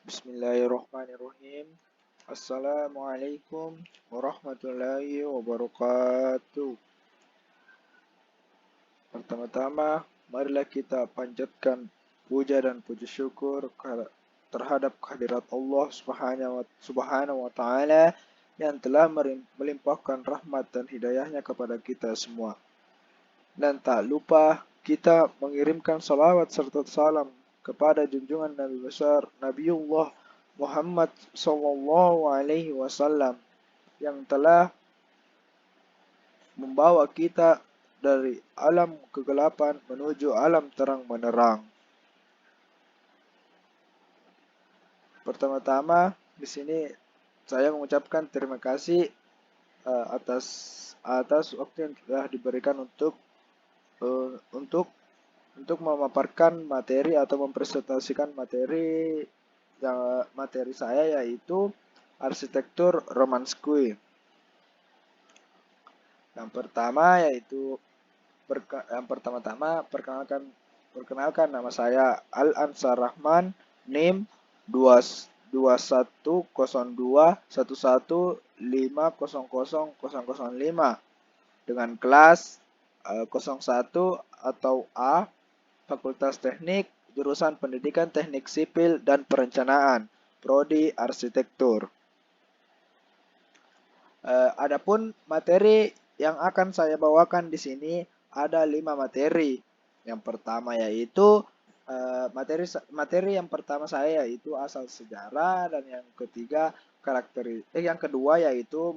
Bismillahirrahmanirrahim. Assalamualaikum warahmatullahi wabarakatuh. Pertama-tama, marilah kita panjatkan puja dan puji syukur terhadap kehadirat Allah Subhanahu wa Ta'ala yang telah melimpahkan rahmat dan hidayahnya kepada kita semua. Dan tak lupa kita mengirimkan salawat serta salam kepada junjungan Nabi besar Nabiullah Muhammad Sallallahu Alaihi Wasallam yang telah membawa kita dari alam kegelapan menuju alam terang menerang. Pertama-tama di sini saya mengucapkan terima kasih atas waktu yang telah diberikan untuk memaparkan materi atau mempresentasikan materi saya, yaitu arsitektur Romanskui. Yang pertama-tama perkenalkan nama saya Al-Ansar Rahman, NIM 210211500005 dengan kelas 01 atau A, Fakultas Teknik, jurusan Pendidikan Teknik Sipil dan Perencanaan, Prodi Arsitektur. Adapun materi yang akan saya bawakan di sini ada 5 materi. Yang pertama yaitu materi yang pertama saya yaitu asal sejarah, dan yang kedua yaitu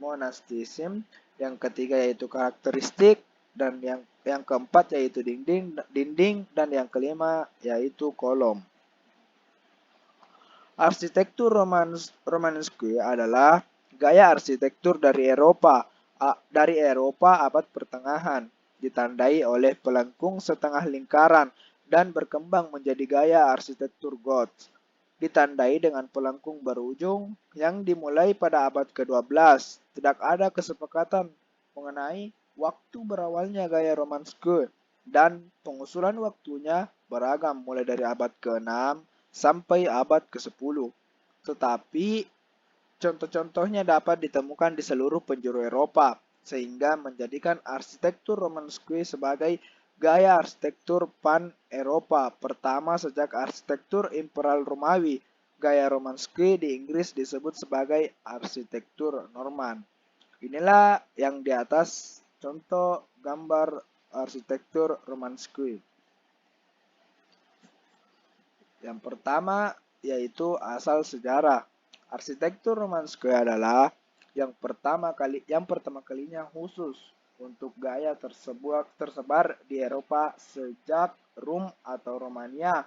monastism, yang ketiga yaitu karakteristik, dan yang keempat yaitu dinding, dan yang kelima yaitu kolom. Arsitektur Romanesque adalah gaya arsitektur dari Eropa abad pertengahan, ditandai oleh pelengkung setengah lingkaran dan berkembang menjadi gaya arsitektur Goth, ditandai dengan pelengkung berujung yang dimulai pada abad ke-12. Tidak ada kesepakatan mengenai waktu berawalnya gaya Romanesque, dan pengusulan waktunya beragam mulai dari abad ke-6 sampai abad ke-10. Tetapi contoh-contohnya dapat ditemukan di seluruh penjuru Eropa, sehingga menjadikan arsitektur Romanesque sebagai gaya arsitektur pan-Eropa pertama sejak arsitektur Imperial Romawi. Gaya Romanesque di Inggris disebut sebagai arsitektur Norman. Inilah yang di atas contoh gambar arsitektur Romanesque. Yang pertama yaitu asal sejarah. Arsitektur Romanesque adalah yang pertama kalinya khusus untuk gaya tersebar di Eropa sejak Rum atau Romania.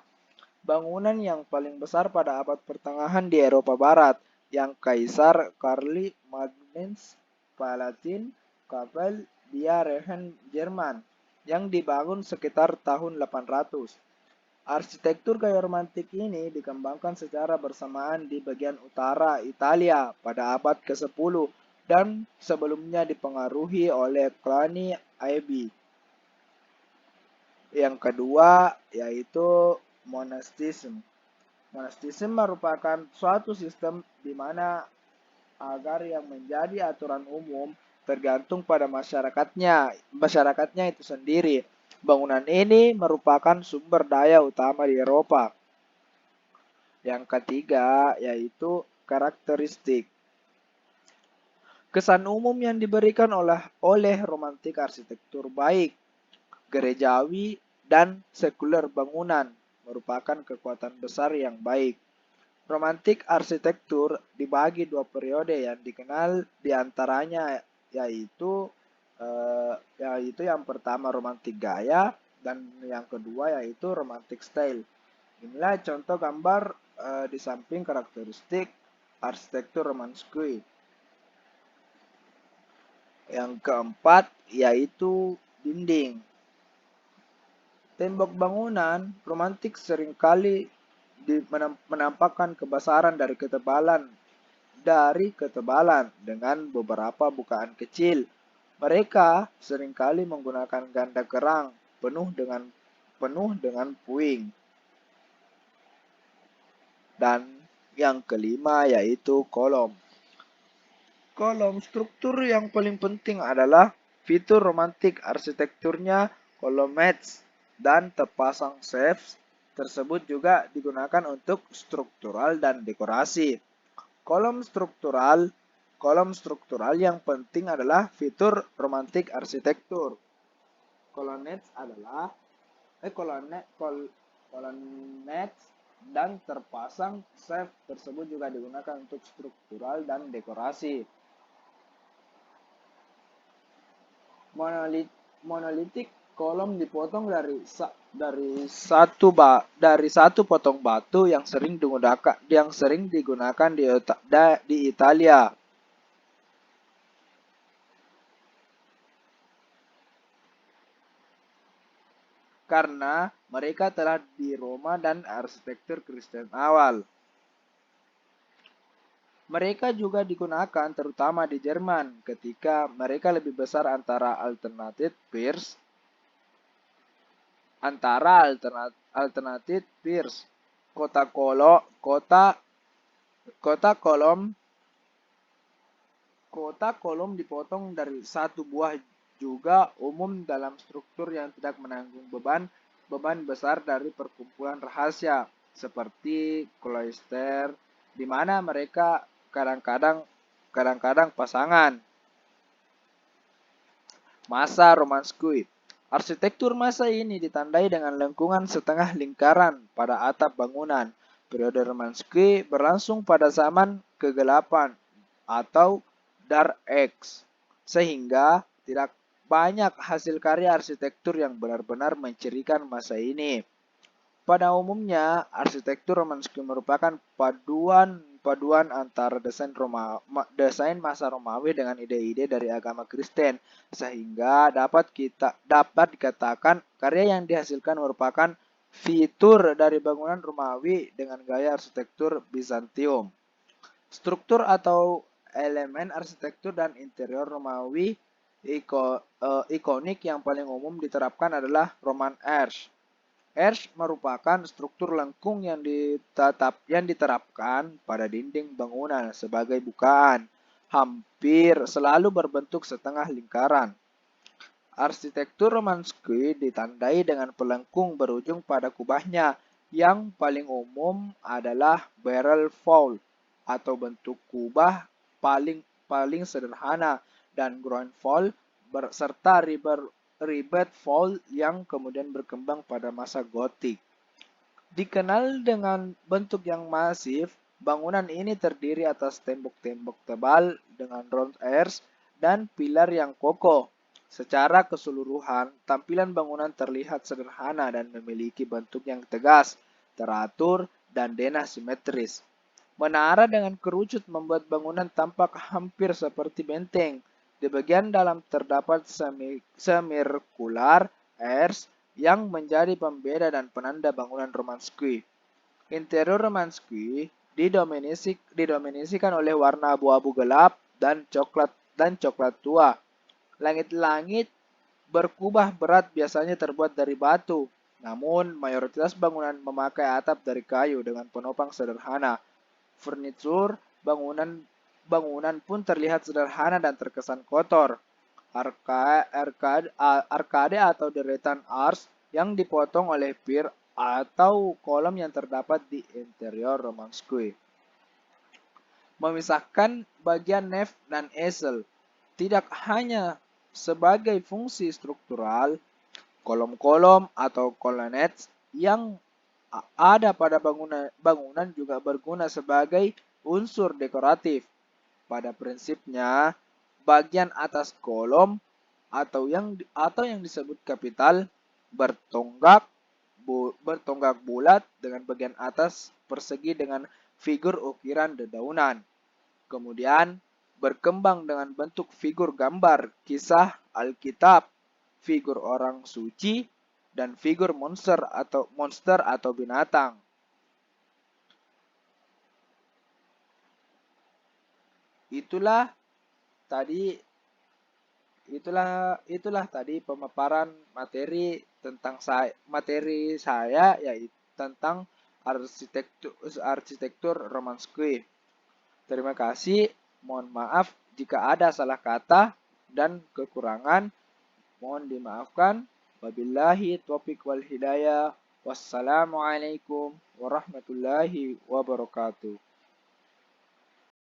Bangunan yang paling besar pada abad pertengahan di Eropa Barat, yang Kaisar Karl Magnus Palatin Kapel dia Rehen Jerman, yang dibangun sekitar tahun 800. Arsitektur gaya romantik ini dikembangkan secara bersamaan di bagian utara Italia pada abad ke-10 dan sebelumnya dipengaruhi oleh Cluny Abbey. Yang kedua yaitu monastism. Monastism merupakan suatu sistem di mana agar yang menjadi aturan umum tergantung pada masyarakatnya itu sendiri. Bangunan ini merupakan sumber daya utama di Eropa. Yang ketiga yaitu karakteristik. Kesan umum yang diberikan oleh romantik arsitektur baik, gerejawi, dan sekuler bangunan merupakan kekuatan besar yang baik. Romantik arsitektur dibagi 2 periode yang dikenal diantaranya yaitu yang pertama romantik gaya, dan yang kedua yaitu romantik style. Inilah contoh gambar di samping karakteristik arsitektur Romanesque. Yang keempat yaitu dinding. Tembok bangunan romantik seringkali menampakkan kebesaran dari ketebalan dengan beberapa bukaan kecil. Mereka seringkali menggunakan ganda kerang penuh dengan puing. dan yang kelima yaitu kolom. Kolom struktur yang paling penting adalah fitur romantik arsitekturnya colonnades dan terpasang shafts tersebut juga digunakan untuk struktural dan dekorasi. Kolom struktural Kolom struktural yang penting adalah fitur romantik arsitektur. Colonnades adalah colonnades dan terpasang shaft tersebut juga digunakan untuk struktural dan dekorasi. Monolitik kolom dipotong dari satu potong batu yang sering digunakan di Italia. Karena mereka telah di Roma dan arsitektur Kristen awal. Mereka juga digunakan terutama di Jerman ketika mereka lebih besar antara alternatif piers. Kota kolom dipotong dari satu buah juga umum dalam struktur yang tidak menanggung beban besar dari perkumpulan rahasia seperti kloister di mana mereka kadang-kadang pasangan. Masa Romanskuy. Arsitektur masa ini ditandai dengan lengkungan setengah lingkaran pada atap bangunan. Periode Romanskuy berlangsung pada zaman kegelapan atau Dark Age, sehingga tidak banyak hasil karya arsitektur yang benar-benar mencirikan masa ini. Pada umumnya, arsitektur Romanskuy merupakan paduan antara desain masa Romawi dengan ide-ide dari agama Kristen, sehingga dapat dikatakan karya yang dihasilkan merupakan fitur dari bangunan Romawi dengan gaya arsitektur Bizantium. Struktur atau elemen arsitektur dan interior Romawi ikonik yang paling umum diterapkan adalah Roman Arch. Arch merupakan struktur lengkung yang diterapkan pada dinding bangunan sebagai bukaan, hampir selalu berbentuk setengah lingkaran. Arsitektur Romanskuy ditandai dengan pelengkung berujung pada kubahnya, yang paling umum adalah barrel vault atau bentuk kubah paling sederhana, dan ground vault serta ribbed vault yang kemudian berkembang pada masa Gotik. Dikenal dengan bentuk yang masif, bangunan ini terdiri atas tembok-tembok tebal dengan round arch dan pilar yang kokoh. Secara keseluruhan, tampilan bangunan terlihat sederhana dan memiliki bentuk yang tegas, teratur, dan denah simetris. Menara dengan kerucut membuat bangunan tampak hampir seperti benteng. Di bagian dalam terdapat semirkular arch yang menjadi pembeda dan penanda bangunan Romanskuy. Interior Romanskuy didominasikan oleh warna abu-abu gelap dan coklat tua. Langit-langit berkubah berat biasanya terbuat dari batu, namun mayoritas bangunan memakai atap dari kayu dengan penopang sederhana. Furnitur bangunan pun terlihat sederhana dan terkesan kotor. Arkade atau deretan arch yang dipotong oleh pier atau kolom yang terdapat di interior Romanskuy memisahkan bagian nef dan ezel. Tidak hanya sebagai fungsi struktural, kolom-kolom atau colonnades yang ada pada bangunan juga berguna sebagai unsur dekoratif. Pada prinsipnya, bagian atas kolom atau yang disebut kapital bertonggak bulat dengan bagian atas persegi dengan figur ukiran dedaunan. Kemudian berkembang dengan bentuk figur gambar kisah Alkitab, figur orang suci, dan figur monster atau binatang. Itulah tadi pemaparan materi saya yaitu tentang arsitektur Romansky. Terima kasih. Mohon maaf jika ada salah kata dan kekurangan. Mohon dimaafkan. Wabillahi taufiq wal hidayah. Wassalamualaikum warahmatullahi wabarakatuh.